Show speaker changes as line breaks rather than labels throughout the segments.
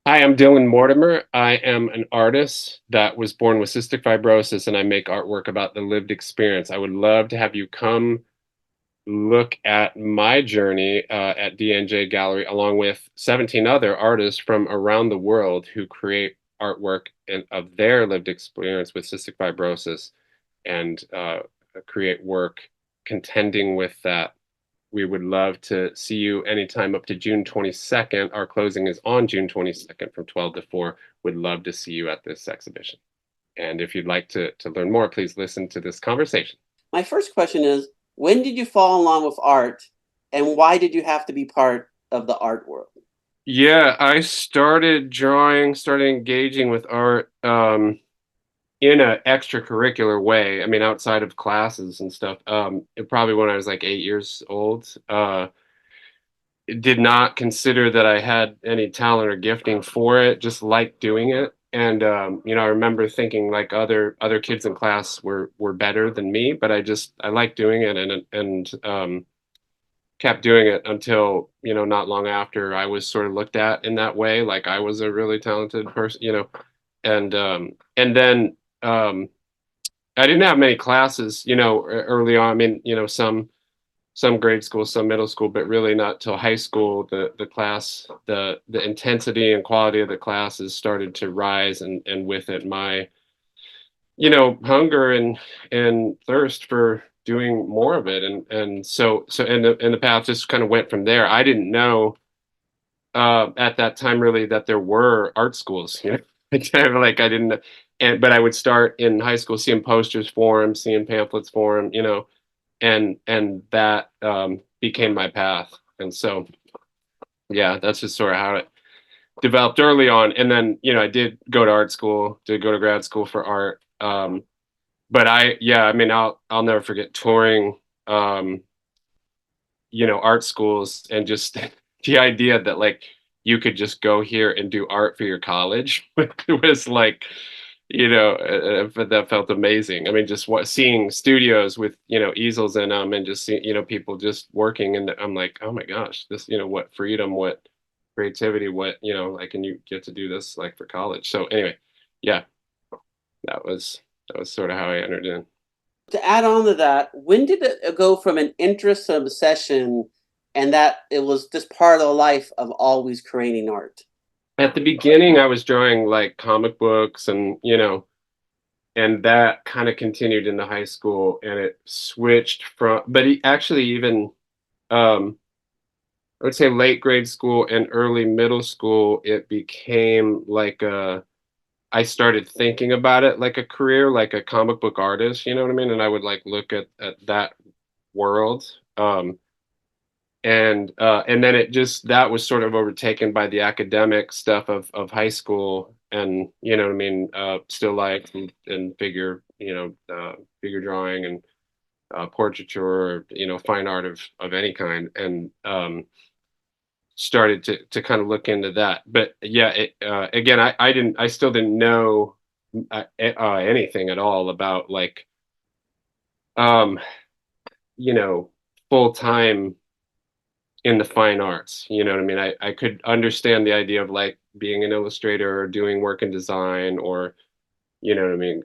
Hi, I'm Dylan Mortimer. I am an artist that was born with cystic fibrosis, and I make artwork about the lived experience. I would love to have you come look at my journey at DNJ Gallery, along with 17 other artists from around the world who create artwork of their lived experience with cystic fibrosis and create work contending with that. We would love to see you anytime up to June 22nd. Our closing is on June 22nd from 12 to 4. Would love to see you at this exhibition. And if you'd like to learn more, please listen to this conversation.
My first question is, when did you fall in love with art and why did you have to be part of the art world?
Yeah, I started drawing, started engaging with art in a extracurricular way. I mean, outside of classes and stuff. Probably when I was like 8 years old. Did not consider that I had any talent or gifting for it, just liked doing it. And I remember thinking like other kids in class were better than me, but I liked doing it and kept doing it until, not long after I was sort of looked at in that way, like I was a really talented person, and then I didn't have many classes, early on. I mean, some grade school, some middle school, but really not till high school. The intensity and quality of the classes started to rise, and with it, my hunger and thirst for doing more of it, and the path just kind of went from there. I didn't know at that time really that there were art schools. Like I didn't, but I would start in high school seeing posters for them, seeing pamphlets for them, and that became my path. And so, yeah, that's just sort of how it developed early on. And then, I did go to art school, did go to grad school for art. But I mean, I'll never forget touring, art schools and just the idea that like you could just go here and do art for your college it was like, that felt amazing. I mean, just seeing studios with, easels in them and just seeing, people just working. And I'm like, oh my gosh, this, what freedom, what creativity, what, like, and you get to do this like for college. So anyway, yeah, that was sort of how I entered in.
To add on to that, when did it go from an interest to obsession and that it was just part of the life of always creating art?
At the beginning, I was drawing like comic books and that kind of continued into high school and it switched from, but actually even, um, I would say late grade school and early middle school, it became like I started thinking about it like a career, like a comic book artist, you know what I mean? And I would like look at that world. And then it just that was sort of overtaken by the academic stuff of high school, and you know what I mean, still life and figure drawing and portraiture, or, fine art of any kind, and started to kind of look into that. But yeah, again, I still didn't know anything at all about like um you know full time in the fine arts. You know what I mean? I could understand the idea of like being an illustrator or doing work in design, or, you know what I mean,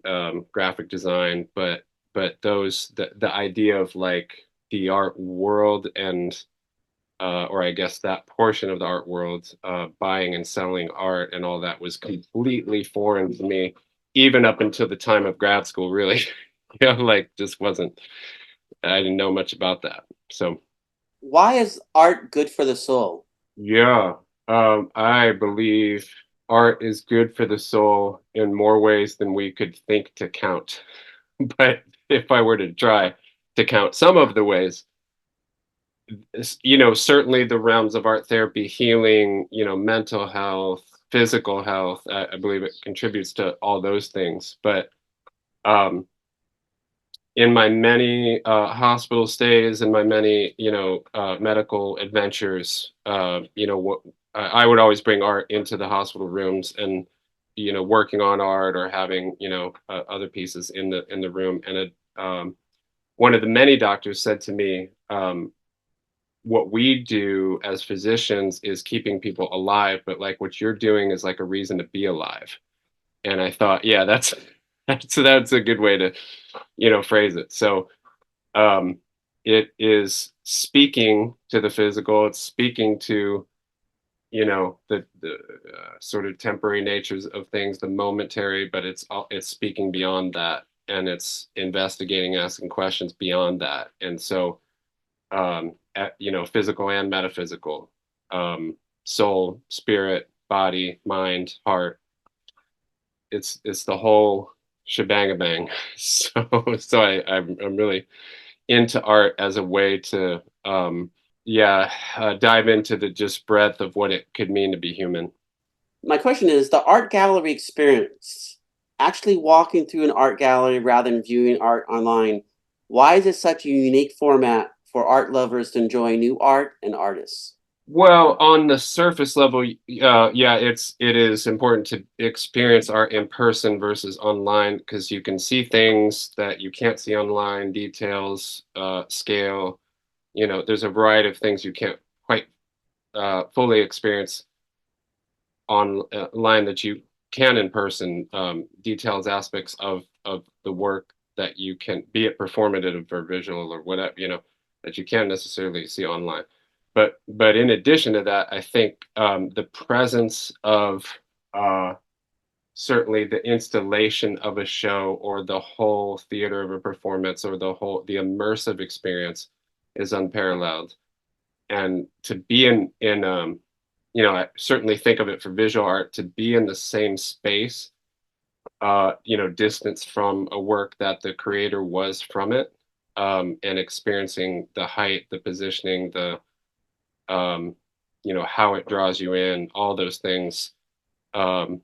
graphic design, but the idea of like the art world and or I guess that portion of the art world, buying and selling art and all that was completely foreign to me, even up until the time of grad school, really. Like just wasn't, I didn't know much about that. So
Why is art good for the soul?
yeah, I believe art is good for the soul in more ways than we could think to count. But if I were to try to count some of the ways, certainly the realms of art therapy, healing, mental health, physical health, I believe it contributes to all those things. But um, in my many hospital stays and my many, medical adventures, what I would always bring art into the hospital rooms and, working on art or having, other pieces in the room. And one of the many doctors said to me, what we do as physicians is keeping people alive, but like what you're doing is like a reason to be alive. And I thought, yeah, that's that's a good way to, phrase it. So um, it is speaking to the physical. It's speaking to, the sort of temporary natures of things, the momentary, but it's speaking beyond that, and it's investigating, asking questions beyond that. And so, physical and metaphysical, soul, spirit, body, mind, heart. It's the whole shebang bang. I'm really into art as a way to dive into the just breadth of what it could mean to be human.
My question is the art gallery experience, actually walking through an art gallery rather than viewing art online. Why is it such a unique format for art lovers to enjoy new art and artists?
Well, on the surface level, yeah, it is important to experience art in person versus online because you can see things that you can't see online, details, scale. There's a variety of things you can't quite fully experience online that you can in person. Details, aspects of the work that you can, be it performative or visual or whatever, that you can't necessarily see online. But in addition to that, I think the presence of uh, certainly the installation of a show or the whole theater of a performance or the immersive experience is unparalleled. And to be I certainly think of it for visual art, to be in the same space, distance from a work that the creator was from it, and experiencing the height, the positioning, um, how it draws you in, all those things, um,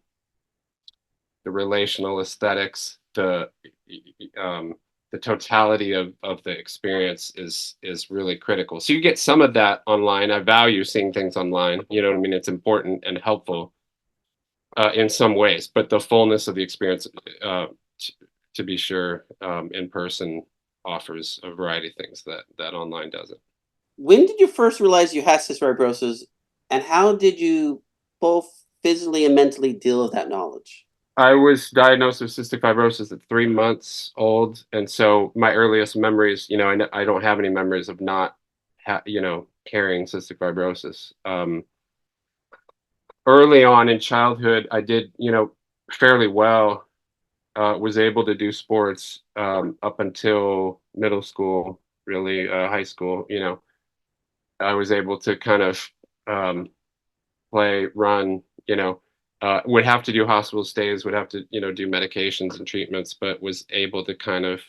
the relational aesthetics, um, the totality of the experience is really critical. So you get some of that online. I value seeing things online. You know what I mean? It's important and helpful in some ways, but the fullness of the experience, t- to be sure, in person offers a variety of things that online doesn't.
When did you first realize you had cystic fibrosis, and how did you both physically and mentally deal with that knowledge?
I was diagnosed with cystic fibrosis at 3 months old, and so my earliest memories, I don't have any memories of not, carrying cystic fibrosis. Early on in childhood, I did, fairly well. Was able to do sports up until middle school, really high school. I was able to kind of um, play, run, would have to do hospital stays, would have to, do medications and treatments, but was able to kind of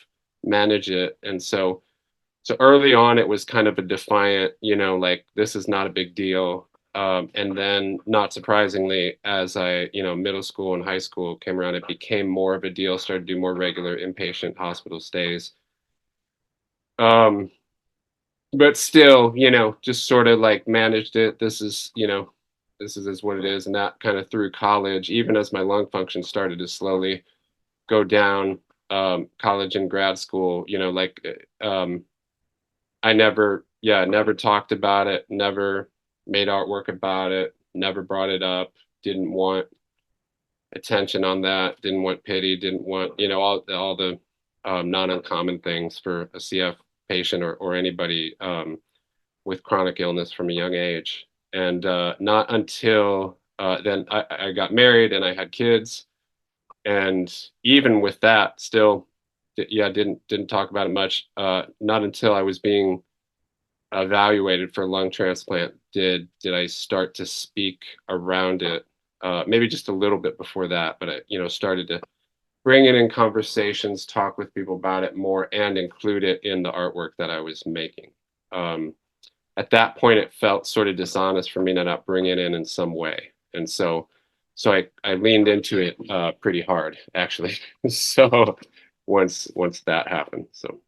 manage it. And so early on, it was kind of a defiant, like this is not a big deal. And then, not surprisingly, as middle school and high school came around, it became more of a deal. Started to do more regular inpatient hospital stays. Um, but still, just sort of like managed it. This is what it is. And that kind of through college, even as my lung function started to slowly go down, college and grad school, I never talked about it, never made artwork about it, never brought it up, didn't want attention on that, didn't want pity, didn't want, all the non uncommon things for a CF patient or anybody with chronic illness from a young age. And not until then I got married and I had kids. And even with that, still, didn't talk about it much. Not until I was being evaluated for lung transplant did I start to speak around it. Maybe just a little bit before that, but I started to bring it in conversations, talk with people about it more, and include it in the artwork that I was making. Um, at that point, it felt sort of dishonest for me to not bring it in some way, and so I leaned into it pretty hard, actually. So once that happened, so.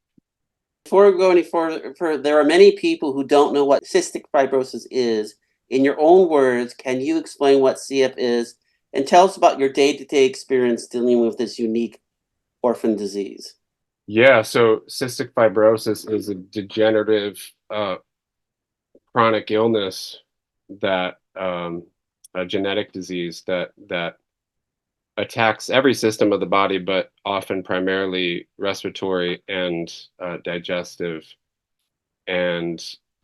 Before we go any further, there are many people who don't know what cystic fibrosis is. In your own words, can you explain what CF is and tell us about your day-to-day experience dealing with this unique orphan disease?
Yeah, so cystic fibrosis is a degenerative chronic illness that a genetic disease that attacks every system of the body, but often primarily respiratory and digestive. And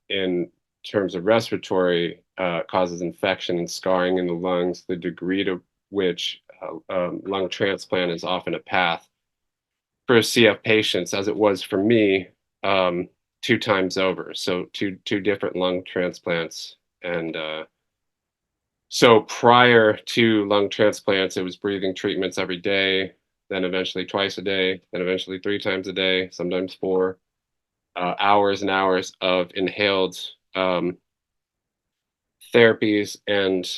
in terms of respiratory, causes infection and scarring in the lungs, the degree to which lung transplant is often a path for CF patients, as it was for me, two times over. So two different lung transplants. And so prior to lung transplants, it was breathing treatments every day, then eventually twice a day, then eventually 3 times a day, sometimes 4. Hours and hours of inhaled therapies and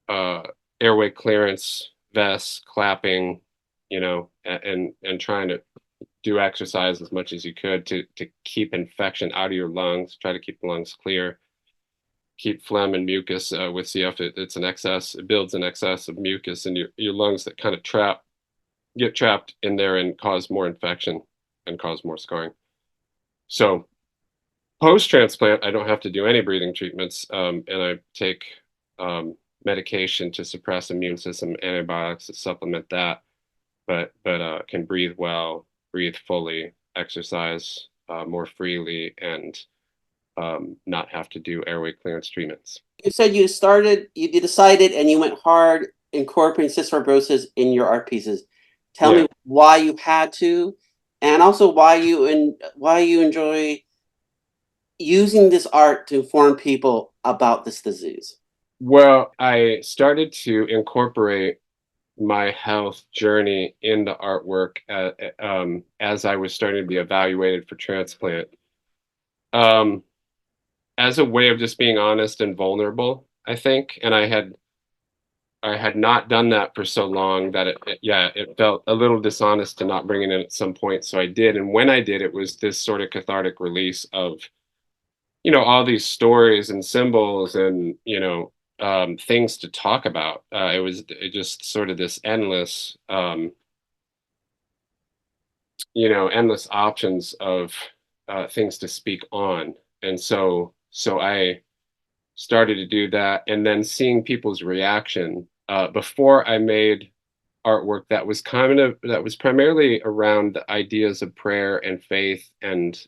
uh, airway clearance vests, clapping, and trying to do exercise as much as you could to keep infection out of your lungs, try to keep the lungs clear, keep phlegm and mucus. With CF, it's an excess, it builds an excess of mucus in your lungs that kind of get trapped in there and cause more infection and cause more scarring. So post-transplant, I don't have to do any breathing treatments, and I take medication to suppress immune system, antibiotics to supplement that, but can breathe well, breathe fully, exercise more freely, and not have to do airway clearance treatments.
You said you decided and you went hard incorporating cystic fibrosis in your art pieces. Tell
Yeah.
me why you had to, and also why you enjoy using this art to inform people about this disease.
Well, I started to incorporate my health journey into artwork as I was starting to be evaluated for transplant. Um, as a way of just being honest and vulnerable, I think. And I had not done that for so long that it felt a little dishonest to not bring it in at some point. So I did. And when I did, it was this sort of cathartic release of, all these stories and symbols and, things to talk about. It just sort of this endless options of things to speak on. And so I started to do that, and then seeing people's reaction before I made artwork that was primarily around the ideas of prayer and faith, and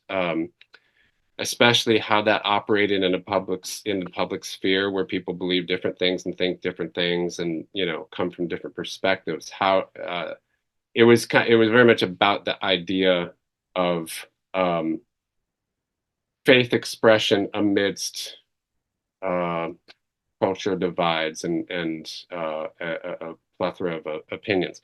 especially how that operated in the public sphere where people believe different things and think different things, and come from different perspectives. How it was very much about the idea of um, faith expression amidst uh, cultural divides and a plethora of opinions,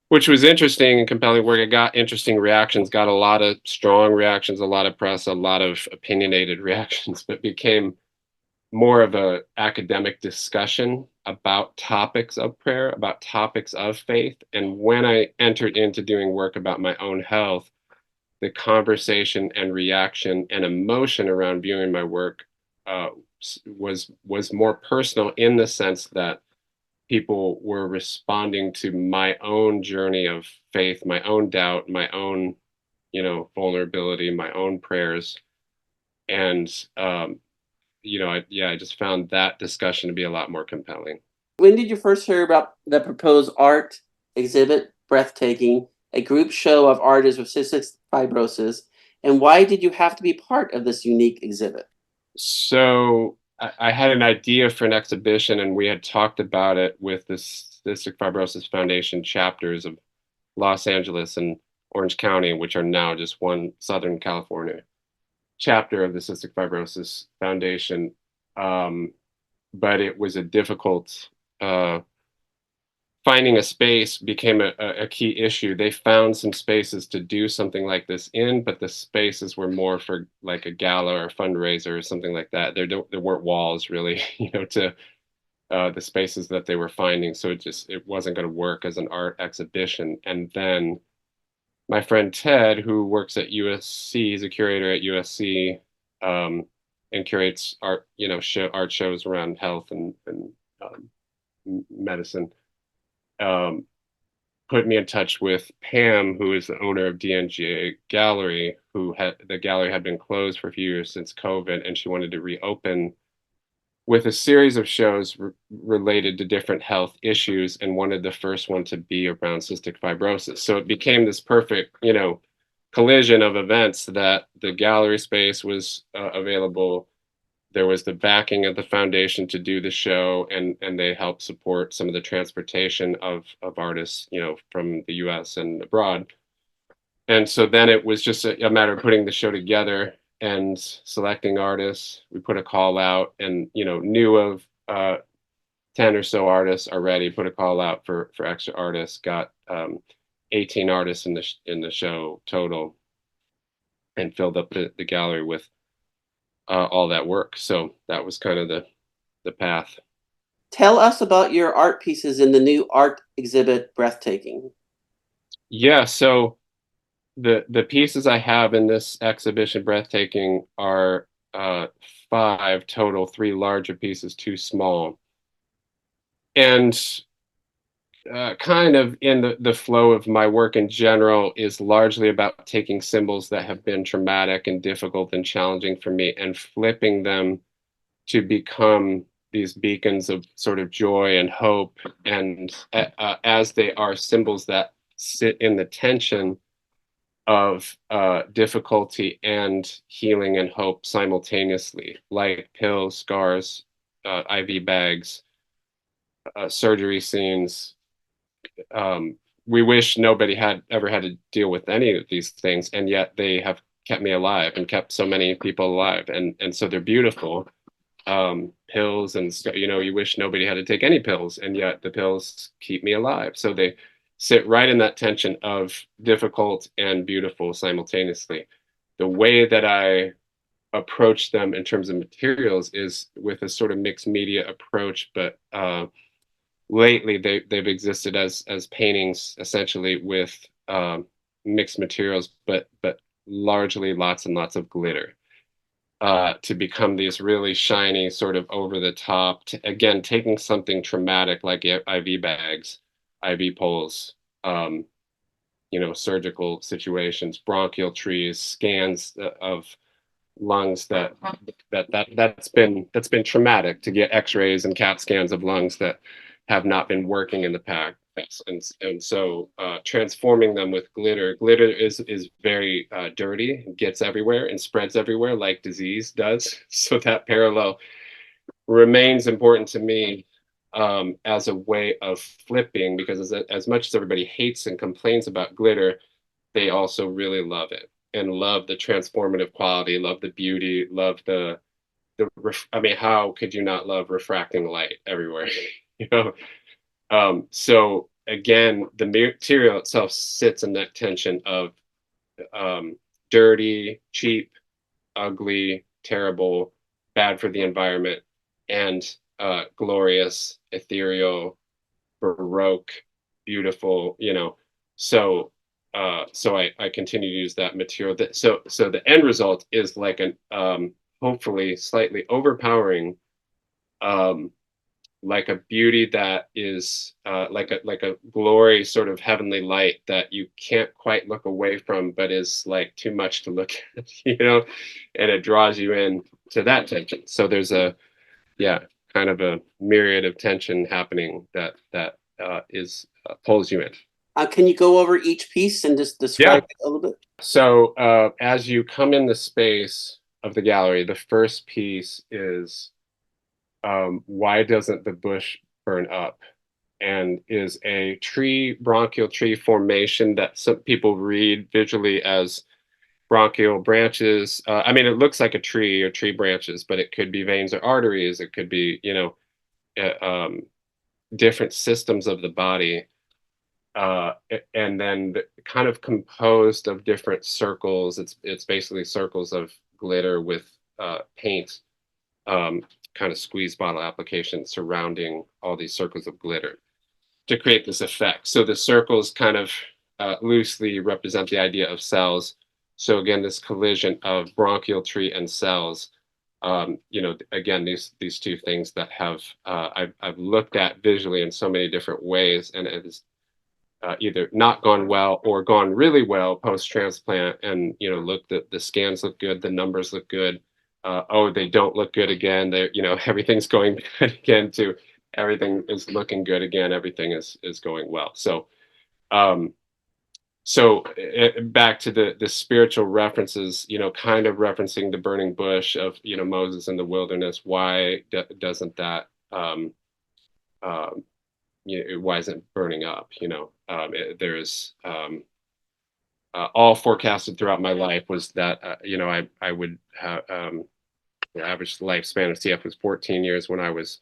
which was interesting and compelling work. It got interesting reactions, got a lot of strong reactions, a lot of press, a lot of opinionated reactions, but became more of a academic discussion about topics of prayer, about topics of faith. And when I entered into doing work about my own health, the conversation and reaction and emotion around viewing my work uh, was more personal, in the sense that people were responding to my own journey of faith, my own doubt, my own vulnerability, my own prayers. And I just found that discussion to be a lot more compelling.
When did you first hear about the proposed art exhibit, Breathtaking, a group show of artists with cystic fibrosis, and why did you have to be part of this unique exhibit?
So I had an idea for an exhibition, and we had talked about it with the Cystic Fibrosis Foundation chapters of Los Angeles and Orange County, which are now just one Southern California chapter of the Cystic Fibrosis Foundation. But it was a difficult, finding a space became a key issue. They found some spaces to do something like this in, but the spaces were more for like a gala or a fundraiser or something like that. There weren't walls really, to the spaces that they were finding. So it wasn't going to work as an art exhibition. And then my friend Ted, who works at USC, he's a curator at USC, and curates art, art shows around health and medicine. Um, put me in touch with Pam, who is the owner of DNJ Gallery, who had the gallery had been closed for a few years since COVID, and she wanted to reopen with a series of shows related to different health issues, and wanted the first one to be around cystic fibrosis. So it became this perfect, collision of events that the gallery space was available. There was the backing of the foundation to do the show, and they helped support some of the transportation of artists, from the U.S. and abroad. And so then it was just a matter of putting the show together and selecting artists. We put a call out, and knew of 10 or so artists already. Put a call out for extra artists. Got 18 artists in the show total, and filled up the gallery with all that work. So that was kind of the path.
Tell us about your art pieces in the new art exhibit, Breathtaking.
Yeah, so the pieces I have in this exhibition, Breathtaking, are 5 total, 3 larger pieces, 2 small. And kind of in the flow of my work in general is largely about taking symbols that have been traumatic and difficult and challenging for me, and flipping them to become these beacons of sort of joy and hope, and as they are symbols that sit in the tension of difficulty and healing and hope simultaneously, like pills, scars, IV bags, surgery scenes. We wish nobody had ever had to deal with any of these things, and yet they have kept me alive and kept so many people alive, and so they're beautiful. Pills, and you wish nobody had to take any pills, and yet the pills keep me alive. So they sit right in that tension of difficult and beautiful simultaneously. The way that I approach them in terms of materials is with a sort of mixed media approach, but lately they've existed as paintings, essentially, with mixed materials, but largely lots and lots of glitter, to become these really shiny, sort of over the top, again, taking something traumatic like IV bags, IV poles, surgical situations, bronchial trees, scans of lungs that's been traumatic, to get X-rays and CAT scans of lungs that have not been working in the past. And so transforming them with glitter. Glitter is very dirty, gets everywhere and spreads everywhere like disease does. So that parallel remains important to me, as a way of flipping, because as much as everybody hates and complains about glitter, they also really love it, and love the transformative quality, love the beauty, love I mean, how could you not love refracting light everywhere? you know so again, the material itself sits in that tension of dirty, cheap, ugly, terrible, bad for the environment, and glorious, ethereal, baroque, beautiful. So I continue to use that material. So the end result is like an hopefully slightly overpowering, like a beauty that is like a glory, sort of heavenly light that you can't quite look away from, but is like too much to look at, and it draws you in to that tension. So there's kind of a myriad of tension happening that is pulls you in.
Can you go over each piece and just describe it a little bit?
So as you come in the space of the gallery, the first piece is why doesn't the bush burn up? And is a bronchial tree formation that some people read visually as bronchial branches. I mean, it looks like a tree or tree branches, but it could be veins or arteries. It could be, different systems of the body. And then kind of composed of different circles. It's basically circles of glitter with paint, kind of squeeze bottle application surrounding all these circles of glitter to create this effect. So the circles kind of loosely represent the idea of cells. So again, this collision of bronchial tree and cells. Again, these two things that have I've looked at visually in so many different ways, and it is either not gone well or gone really well post-transplant, and look, the scans look good, the numbers look good. Oh, they don't look good again. They everything's going good again too. Everything is looking good again. Everything is going well. Um, back to the spiritual references, kind of referencing the burning bush of Moses in the wilderness. Why doesn't that um, why isn't it burning up? There's all forecasted throughout my life was that I would have the average lifespan of CF was 14 years when I was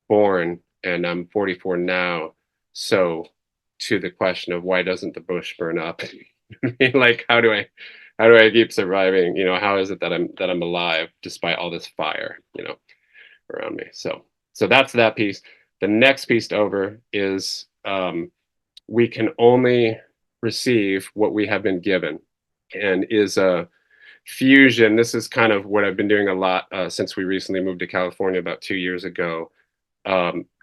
born, and I'm 44 now. So to the question of why doesn't the bush burn up? Like how do I keep surviving? How is it that I'm alive despite all this fire, around me? So that's that piece. The next piece over is we can only receive what we have been given, and is a fusion. This is kind of what I've been doing a lot since we recently moved to California about 2 years ago,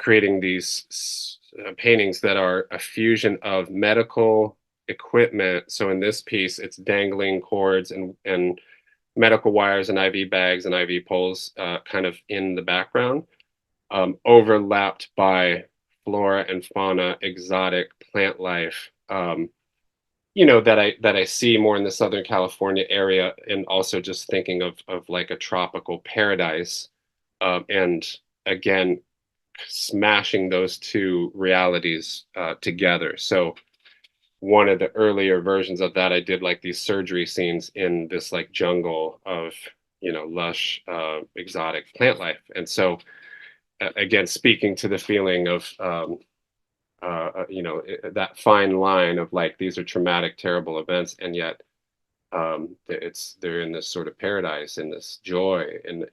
creating these paintings that are a fusion of medical equipment. So in this piece, it's dangling cords and medical wires and IV bags and IV poles kind of in the background, overlapped by flora and fauna, exotic plant life, that I see more in the Southern California area, and also just thinking of like a tropical paradise, and again smashing those two realities together. So one of the earlier versions of that, I did like these surgery scenes in this like jungle of lush exotic plant life, and so again speaking to the feeling of that fine line of like these are traumatic, terrible events, and yet they're in this sort of paradise, in this joy, and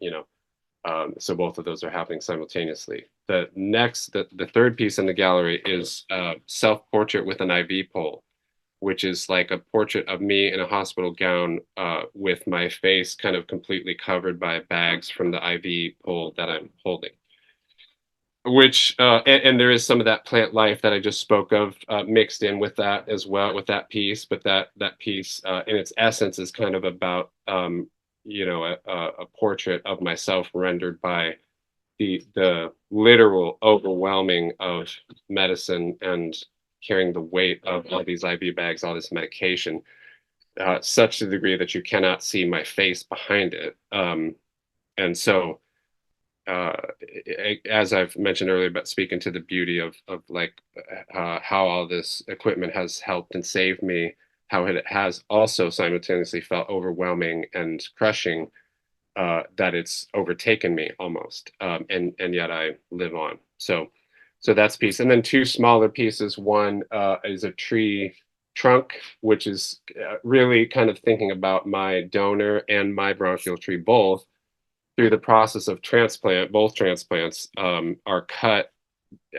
so both of those are happening simultaneously. The third piece in the gallery is self-portrait with an IV pole, which is like a portrait of me in a hospital gown, with my face kind of completely covered by bags from the IV pole that I'm holding. Which and there is some of that plant life that I just spoke of mixed in with that as well, with that piece. But that piece in its essence is kind of about a portrait of myself rendered by the literal overwhelming of medicine and carrying the weight of all these IV bags, all this medication, such to the degree that you cannot see my face behind it. And so uh, as I've mentioned earlier, about speaking to the beauty of like how all this equipment has helped and saved me, how it has also simultaneously felt overwhelming and crushing, that it's overtaken me almost, and yet I live on. So that's piece, and then two smaller pieces. One is a tree trunk, which is really kind of thinking about my donor and my bronchial tree both through the process of transplant. Both transplants are cut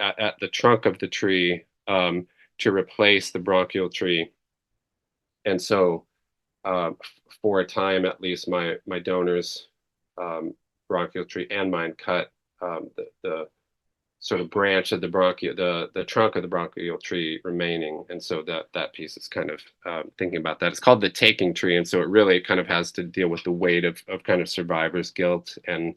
at the trunk of the tree, to replace the bronchial tree. And so for a time, at least, my donors bronchial tree and mine cut the sort of branch of the the trunk of the bronchial tree remaining. And so that piece is kind of thinking about that. It's called the taking tree. And so it really kind of has to deal with the weight of kind of survivor's guilt, and,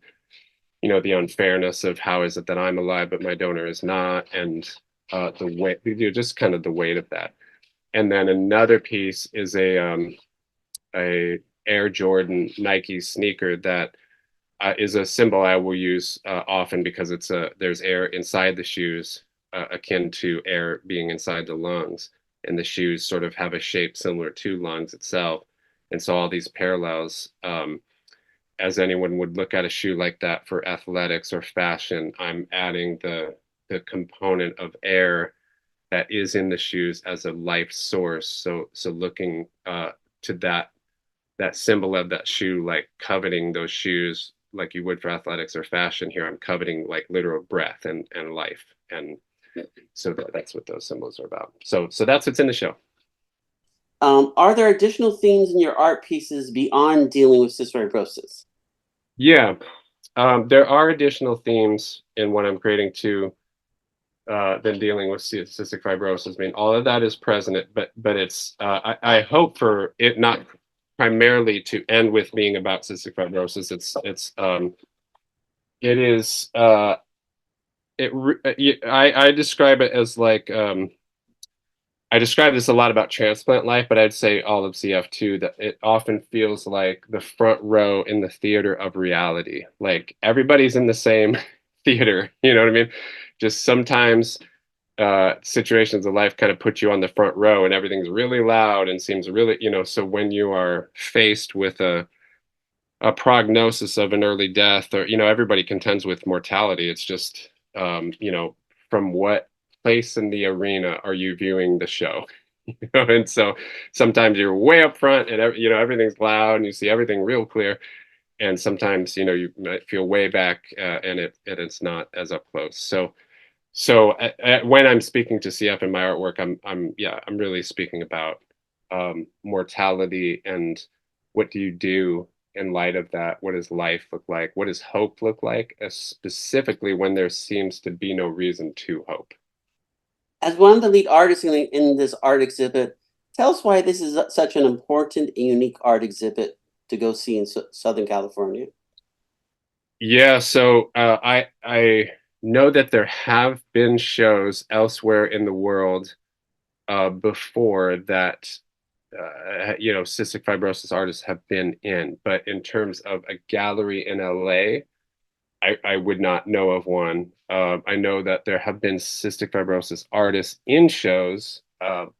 the unfairness of how is it that I'm alive, but my donor is not. And the weight, just kind of the weight of that. And then another piece is a Air Jordan Nike sneaker that is a symbol I will use often, because there's air inside the shoes, akin to air being inside the lungs, and the shoes sort of have a shape similar to lungs itself. And so all these parallels, as anyone would look at a shoe like that for athletics or fashion, I'm adding the component of air that is in the shoes as a life source. So looking to that symbol of that shoe, like coveting those shoes like you would for athletics or fashion. Here I'm coveting like literal breath and life. And so that's what those symbols are about. So that's what's in the show.
Are there additional themes in your art pieces beyond dealing with cystic fibrosis?
Yeah, there are additional themes in what I'm creating too. than dealing with cystic fibrosis. I mean, all of that is present, but it's I hope for it not primarily to end with being about cystic fibrosis. It is I describe it as like I describe this a lot about transplant life, but I'd say all of CF too, that it often feels like the front row in the theater of reality. Like everybody's in the same theater, you know what I mean? Just sometimes situations of life kind of put you on the front row and everything's really loud and seems really, so when you are faced with a prognosis of an early death, or everybody contends with mortality. It's just from what place in the arena are you viewing the show? And so sometimes you're way up front and everything's loud and you see everything real clear, and sometimes you might feel way back, and it's not as up close. So when I'm speaking to CF in my artwork, I'm really speaking about mortality and what do you do in light of that? What does life look like? What does hope look like? Specifically when there seems to be no reason to hope.
As one of the lead artists in this art exhibit, tell us why this is such an important and unique art exhibit to go see in Southern California.
Yeah, so I know that there have been shows elsewhere in the world before that cystic fibrosis artists have been in, but in terms of a gallery in LA, I would not know of one. I know that there have been cystic fibrosis artists in shows,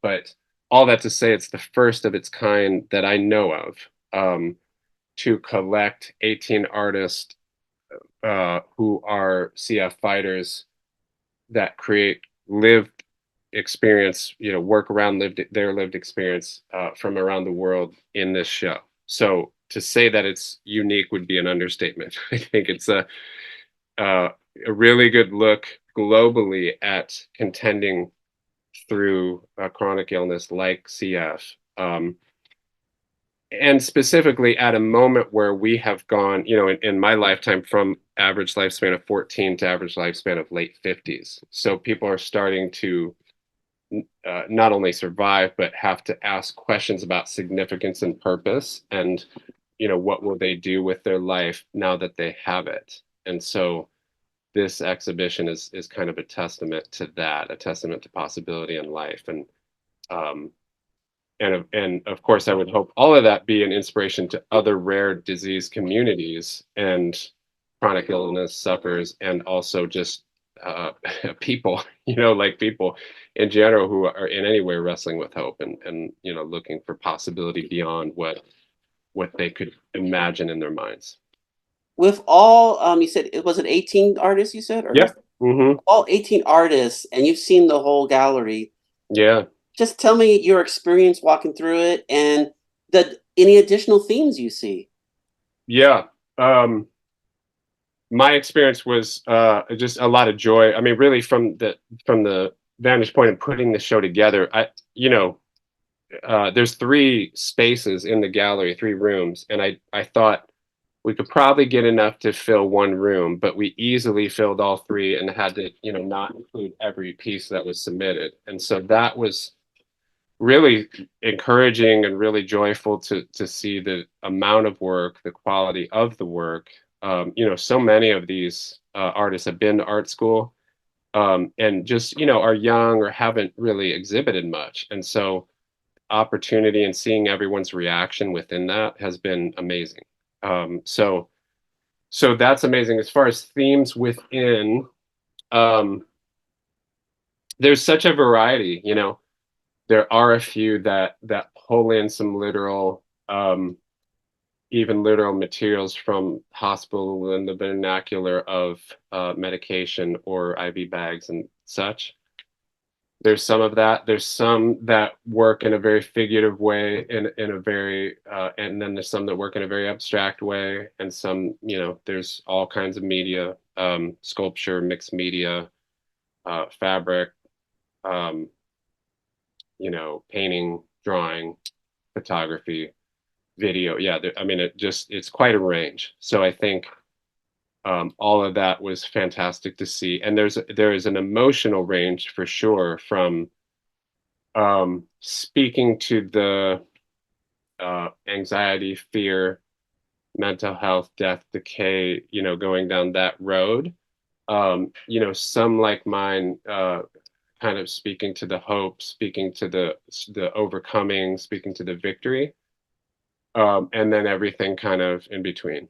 but all that to say, it's the first of its kind that I know of, to collect 18 artists who are CF fighters that create lived experience, work around their lived experience from around the world in this show. So to say that it's unique would be an understatement. I think it's uh, a really good look globally at contending through a chronic illness like CF. And specifically at a moment where we have gone, in my lifetime, from average lifespan of 14 to average lifespan of late 50s. So people are starting to not only survive, but have to ask questions about significance and purpose, and what will they do with their life now that they have it. And so this exhibition is kind of a testament to that, a testament to possibility in life. Um, and of course, I would hope all of that be an inspiration to other rare disease communities and chronic illness sufferers, and also just people, like people in general who are in any way wrestling with hope, and looking for possibility beyond what they could imagine in their minds.
With all, you said it was an 18 artists, you said, or
Yep. Mm-hmm.
all 18 artists, and you've seen the whole gallery.
Yeah.
Just tell me your experience walking through it and any additional themes you see.
Yeah. My experience was just a lot of joy. I mean, really, from the vantage point of putting the show together, there's three spaces in the gallery, three rooms, and I thought we could probably get enough to fill one room, but we easily filled all three and had to, not include every piece that was submitted. And so that was really encouraging and really joyful to see the amount of work, the quality of the work. So many of these artists have been to art school, and just are young or haven't really exhibited much, and so opportunity and seeing everyone's reaction within that has been amazing. So that's amazing. As far as themes within, um, there's such a variety. There are a few that pull in some literal, even literal materials from hospital in the vernacular of medication or IV bags and such. There's some of that. There's some that work in a very figurative way, in a very, and then there's some that work in a very abstract way, and some, there's all kinds of media, sculpture, mixed media, fabric, um, painting, drawing, photography, video. Yeah, I mean, it's quite a range. So I think All of that was fantastic to see. And there is an emotional range for sure, from speaking to the anxiety, fear, mental health, death, decay, going down that road. Some like mine, kind of speaking to the hope, speaking to the overcoming, speaking to the victory, and then everything kind of in between.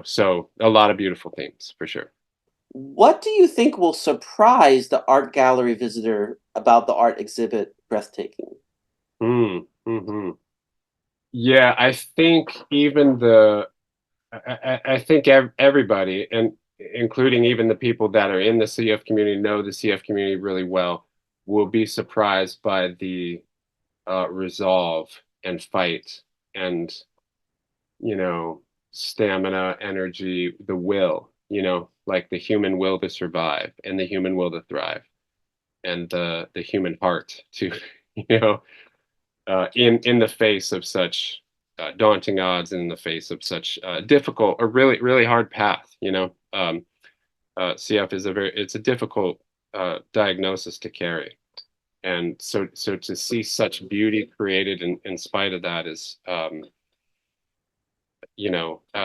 So a lot of beautiful themes for sure.
What do you think will surprise the art gallery visitor about the art exhibit Breathtaking?
Mm-hmm. Yeah, I think even I think everybody, and including even the people that are in the CF community, know the CF community really well, will be surprised by the resolve and fight and, you know, stamina, energy, the will, like the human will to survive and the human will to thrive, and the human heart to, you know, in the face of such daunting odds, in the face of such difficult or really hard path. CF is it's a difficult diagnosis to carry, and so to see such beauty created in spite of that is,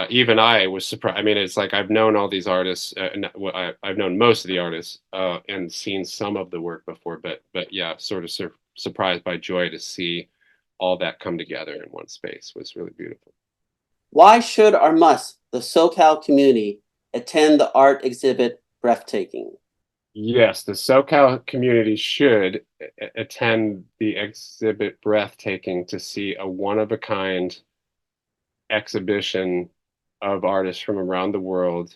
even I was surprised. I mean, it's like I've known all these artists, I've known most of the artists, and seen some of the work before, but yeah, sort of surprised by joy to see all that come together in one space was really beautiful.
Why should or must the SoCal community attend the art exhibit Breathtaking?
Yes, the SoCal community should attend the exhibit Breathtaking to see a one of a kind exhibition of artists from around the world,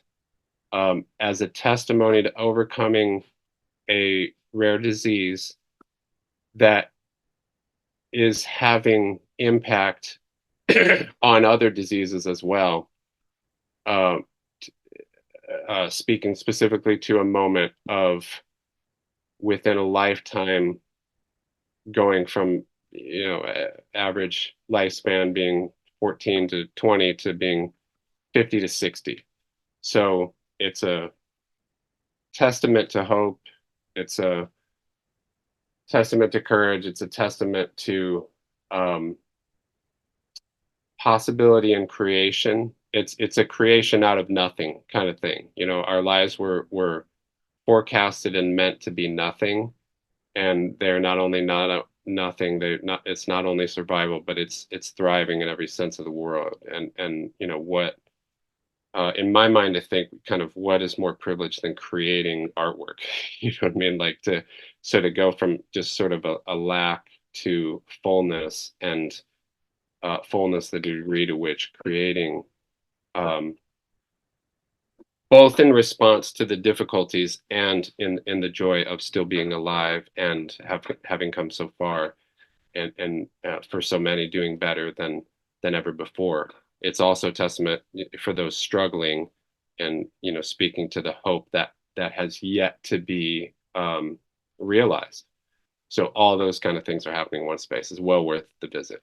as a testimony to overcoming a rare disease that is having impact on other diseases as well. Um, Speaking specifically to a moment of within a lifetime, going from, average lifespan being 14 to 20 to being 50 to 60. So it's a testament to hope. It's a testament to courage. It's a testament to um, possibility and creation. It's a creation out of nothing kind of thing. Our lives were forecasted and meant to be nothing, and they're not only not nothing. They're not. It's not only survival, but it's thriving in every sense of the world. And what, in my mind, I think kind of what is more privileged than creating artwork? You know what I mean? Like to sort of go from just sort of a lack to fullness, and fullness, the degree to which creating, um, both in response to the difficulties and in the joy of still being alive and having come so far, and for so many doing better than ever before. It's also a testament for those struggling, and speaking to the hope that has yet to be realized. So all those kind of things are happening in one space. Is well worth the visit.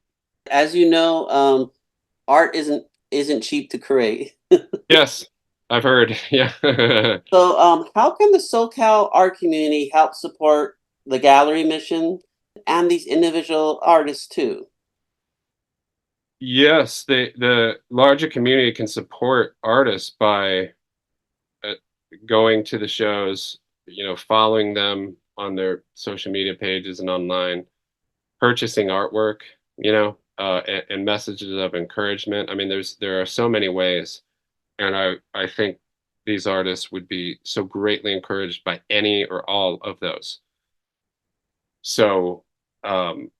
As you know, art isn't cheap to create.
Yes, I've heard. Yeah.
So, how can the SoCal art community help support the gallery mission and these individual artists too?
Yes, the larger community can support artists by uh, going to the shows, following them on their social media pages and online, purchasing artwork, and messages of encouragement. I mean, there are so many ways, and I think these artists would be so greatly encouraged by any or all of those. So, um,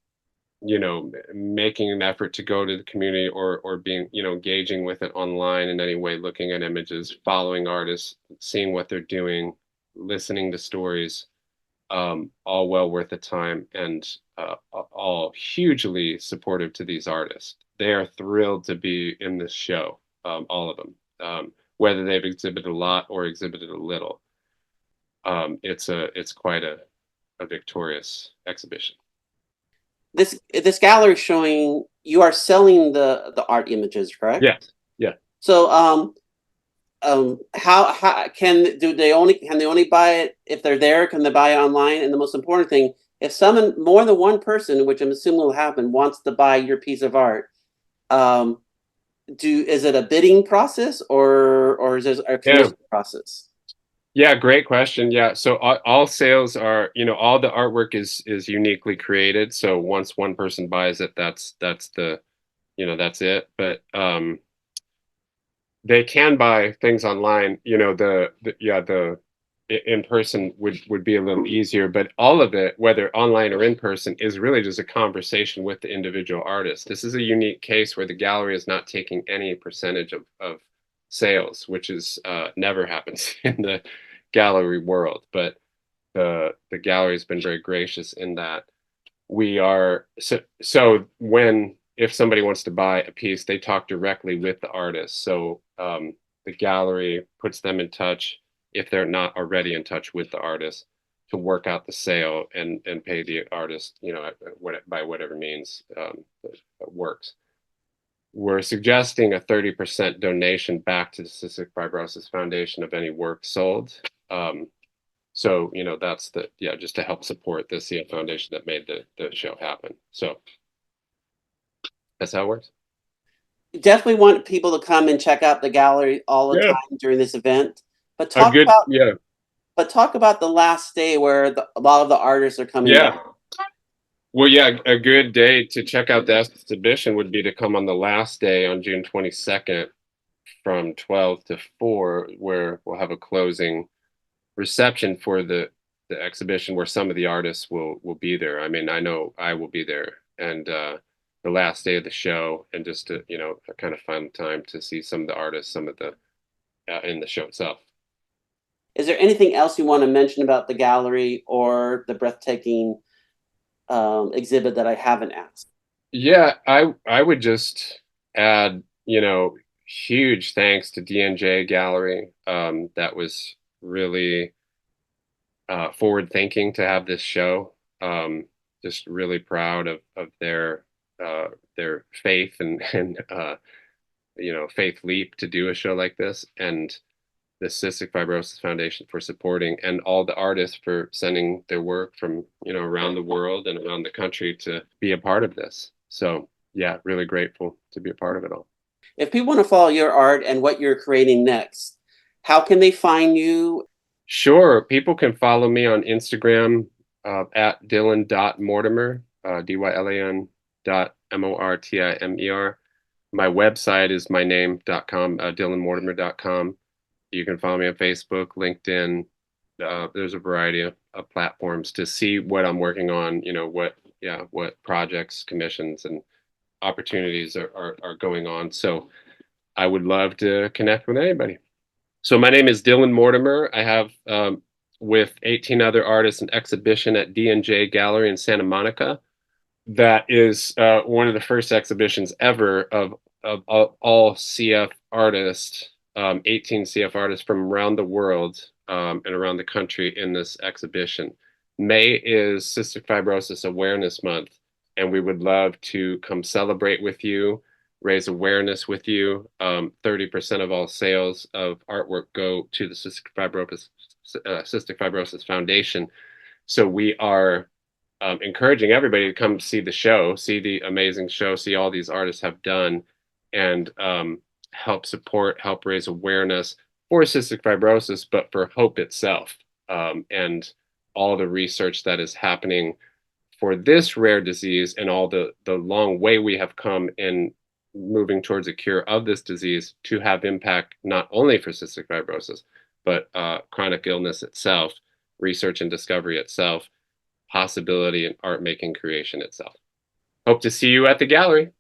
making an effort to go to the community, or being, engaging with it online in any way, looking at images, following artists, seeing what they're doing, listening to stories, all well worth the time, and all hugely supportive to these artists. They are thrilled to be in this show, all of them, whether they've exhibited a lot or exhibited a little. It's quite a victorious exhibition.
This gallery showing you are selling the art images, correct?
Yeah, yeah.
So, how can they only buy it if they're there? Can they buy it online? And the most important thing, if someone, more than one person, which I'm assuming will happen, wants to buy your piece of art, um, is it a bidding process, or is it a
Yeah.
commission process?
Yeah, great question. Yeah, so all sales are, all the artwork is uniquely created. So once one person buys it, that's the, that's it. But they can buy things online. The in person would be a little easier, but all of it, whether online or in person, is really just a conversation with the individual artist. This is a unique case where the gallery is not taking any percentage of sales, which is never happens in the gallery world. But the gallery has been very gracious in that we are so when if somebody wants to buy a piece, they talk directly with the artist. So the gallery puts them in touch if they're not already in touch with the artist to work out the sale and pay the artist, by whatever means that works. We're suggesting a 30% donation back to the Cystic Fibrosis Foundation of any work sold. So, that's just to help support the CF Foundation that made the show happen. So that's how it works.
Definitely want people to come and check out the gallery all the
Yeah.
time during this event. But
A
talk
good,
about
yeah.
but talk about the last day where a lot of the artists are coming
Yeah.
back.
Well, yeah, a good day to check out the exhibition would be to come on the last day on June 22nd from 12 to 4, where we'll have a closing reception for the exhibition where some of the artists will be there. I mean, I know I will be there, and the last day of the show, and just to a kind of fun time to see some of the artists, some of the in the show itself.
Is there anything else you want to mention about the gallery or the breathtaking exhibit that I haven't asked?
Yeah, I would just add, huge thanks to DNJ Gallery. That was really forward thinking to have this show. Just really proud of their faith and faith leap to do a show like this, and the Cystic Fibrosis Foundation for supporting, and all the artists for sending their work from around the world and around the country to be a part of this. So yeah, really grateful to be a part of it all.
If people want to follow your art and what you're creating next, how can they find you?
Sure, people can follow me on Instagram at Dylan.Mortimer, Dylan .Mortimer. My website is my name.com, dylanmortimer.com. You can follow me on Facebook, LinkedIn. There's a variety of platforms to see what I'm working on, what projects, commissions, and opportunities are going on. So I would love to connect with anybody. So my name is Dylan Mortimer. I have, with 18 other artists, an exhibition at DNJ Gallery in Santa Monica. That is one of the first exhibitions ever of all CF artists, 18 CF artists from around the world and around the country in this exhibition. May is Cystic Fibrosis Awareness Month, and we would love to come celebrate with you, raise awareness with you. 30% of all sales of artwork go to the Cystic Fibrosis Foundation. So we are encouraging everybody to come see the show, see the amazing show, see all these artists have done, and help support, help raise awareness for cystic fibrosis, but for hope itself, and all the research that is happening for this rare disease, and all the long way we have come in moving towards a cure of this disease to have impact not only for cystic fibrosis, but chronic illness itself, research and discovery itself, possibility, and art making creation itself. Hope to see you at the gallery.